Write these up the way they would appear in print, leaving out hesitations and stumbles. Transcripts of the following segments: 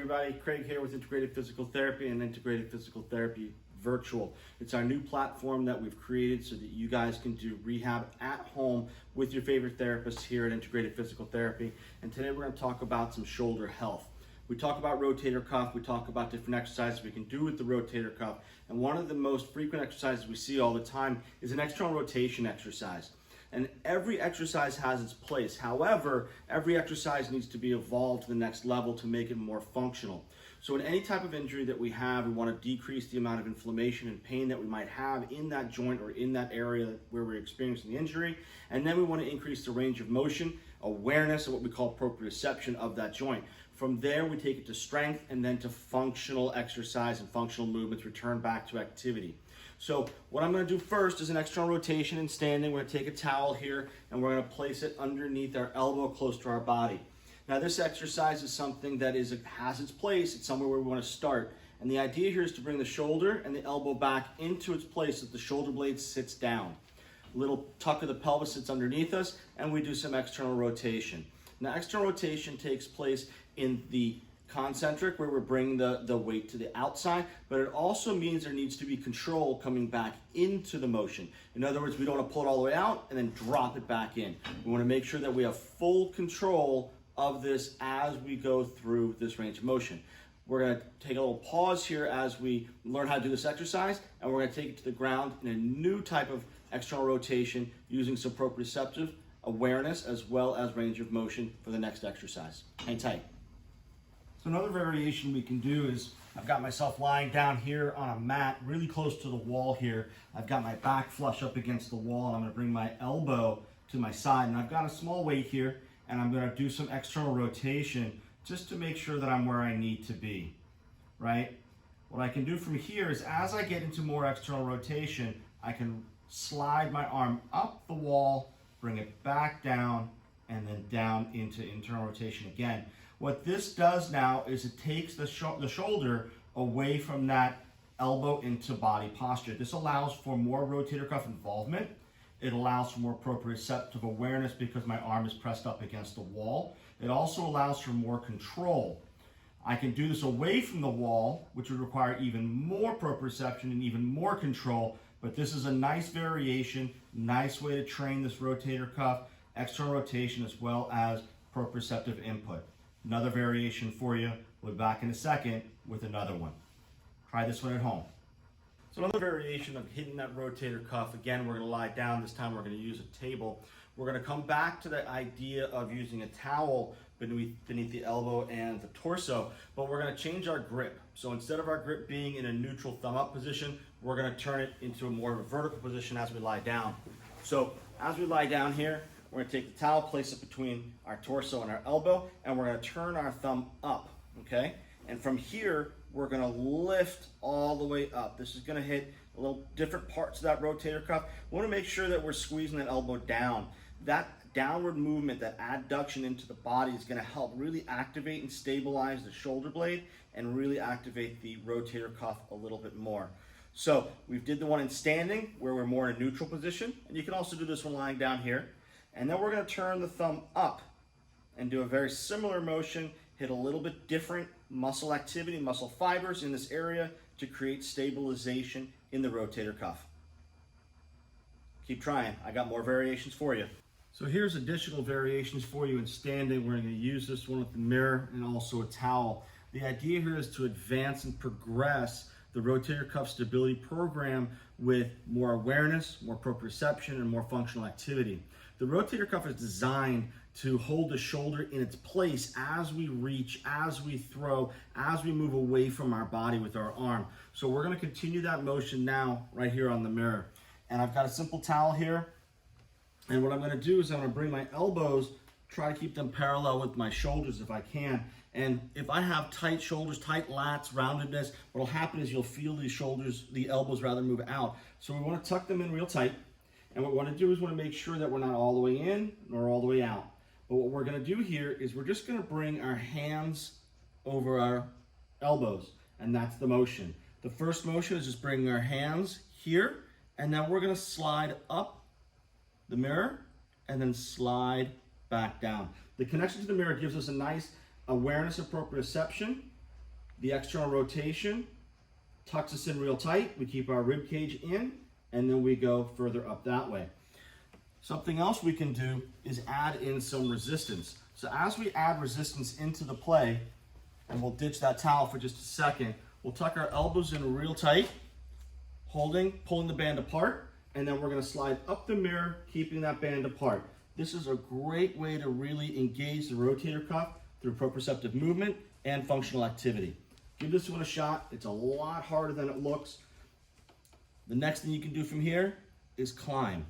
everybody. Craig here with Integrated Physical Therapy and Integrated Physical Therapy Virtual. It's our new platform that we've created so that you guys can do rehab at home with your favorite therapists here at Integrated Physical Therapy. And today we're going to talk about some shoulder health. We talk about rotator cuff, we talk about different exercises we can do with the rotator cuff. And one of the most frequent exercises we see all the time is an external rotation exercise. And every exercise has its place. However, every exercise needs to be evolved to the next level to make it more functional. So in any type of injury that we have, we want to decrease the amount of inflammation and pain that we might have in that joint or in that area where we're experiencing the injury. And then we want to increase the range of motion, awareness, and what we call proprioception of that joint. From there, we take it to strength and then to functional exercise and functional movements, return back to activity. So what I'm going to do first is an external rotation in standing. We're going to take a towel here and we're going to place it underneath our elbow close to our body. Now this exercise is something that has its place. It's somewhere where we want to start. And the idea here is to bring the shoulder and the elbow back into its place so that the shoulder blade sits down. A little tuck of the pelvis sits underneath us and we do some external rotation. Now external rotation takes place in the concentric, where we're bringing the weight to the outside, but it also means there needs to be control coming back into the motion. In other words, we don't want to pull it all the way out and then drop it back in. We want to make sure that we have full control of this as we go through this range of motion. We're going to take a little pause here as we learn how to do this exercise, and we're going to take it to the ground in a new type of external rotation using some proprioceptive awareness as well as range of motion for the next exercise. Hang tight. So another variation we can do is, I've got myself lying down here on a mat really close to the wall here. I've got my back flush up against the wall and I'm going to bring my elbow to my side, and I've got a small weight here and I'm going to do some external rotation just to make sure that I'm where I need to be, right? What I can do from here is, as I get into more external rotation, I can slide my arm up the wall, bring it back down, and then down into internal rotation again. What this does now is it takes the shoulder away from that elbow into body posture. This allows for more rotator cuff involvement. It allows for more proprioceptive awareness because my arm is pressed up against the wall. It also allows for more control. I can do this away from the wall, which would require even more proprioception and even more control, but this is a nice variation, nice way to train this rotator cuff, external rotation, as well as proprioceptive input. Another variation for you. We'll be back in a second with another one. Try this one at home. So another variation of hitting that rotator cuff. Again, we're going to lie down. This time we're going to use a table. We're going to come back to the idea of using a towel beneath the elbow and the torso, but we're going to change our grip. So instead of our grip being in a neutral thumb up position, we're going to turn it into a more of a vertical position as we lie down. So as we lie down here, we're going to take the towel, place it between our torso and our elbow, and we're going to turn our thumb up, okay? And from here, we're going to lift all the way up. This is going to hit a little different parts of that rotator cuff. We want to make sure that we're squeezing that elbow down. That downward movement, that adduction into the body, is going to help really activate and stabilize the shoulder blade and really activate the rotator cuff a little bit more. So we did the one in standing where we're more in a neutral position, and you can also do this one lying down here. And then we're going to turn the thumb up and do a very similar motion, hit a little bit different muscle activity, muscle fibers in this area to create stabilization in the rotator cuff. Keep trying. I got more variations for you. So here's additional variations for you in standing. We're going to use this one with the mirror and also a towel. The idea here is to advance and progress the rotator cuff stability program with more awareness, more proprioception, and more functional activity. The rotator cuff is designed to hold the shoulder in its place as we reach, as we throw, as we move away from our body with our arm. So we're going to continue that motion now right here on the mirror. And I've got a simple towel here. And what I'm going to do is I'm going to bring my elbows, try to keep them parallel with my shoulders if I can. And if I have tight shoulders, tight lats, roundedness, what will happen is you'll feel these shoulders, the elbows rather, move out. So we want to tuck them in real tight. And what we want to do is we want to make sure that we're not all the way in nor all the way out. But what we're going to do here is we're just going to bring our hands over our elbows, and that's the motion. The first motion is just bringing our hands here, and then we're going to slide up the mirror and then slide back down. The connection to the mirror gives us a nice awareness of proprioception The external rotation tucks us in real tight. We keep our rib cage in, and then we go further up that way. Something else we can do is add in some resistance. So as we add resistance into the play, and we'll ditch that towel for just a second, we'll tuck our elbows in real tight, pulling the band apart, and then we're gonna slide up the mirror, keeping that band apart. This is a great way to really engage the rotator cuff through proprioceptive movement and functional activity. Give this one a shot. It's a lot harder than it looks. The next thing you can do from here is climb.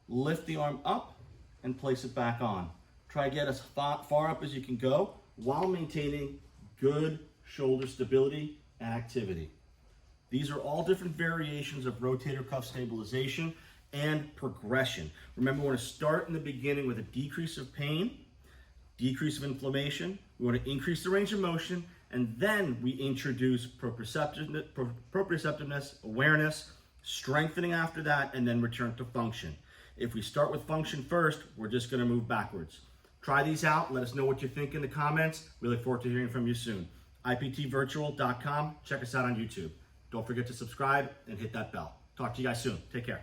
Lift the arm up and place it back on. Try to get as far up as you can go while maintaining good shoulder stability and activity. These are all different variations of rotator cuff stabilization and progression. Remember, we want to start in the beginning with a decrease of pain, decrease of inflammation. We want to increase the range of motion, and then we introduce proprioceptiveness, awareness, strengthening after that, and then return to function. If we start with function first, we're just going to move backwards. Try these out. Let us know what you think in the comments. We look forward to hearing from you soon. IPTvirtual.com. Check us out on YouTube. Don't forget to subscribe and hit that bell. Talk to you guys soon. Take care.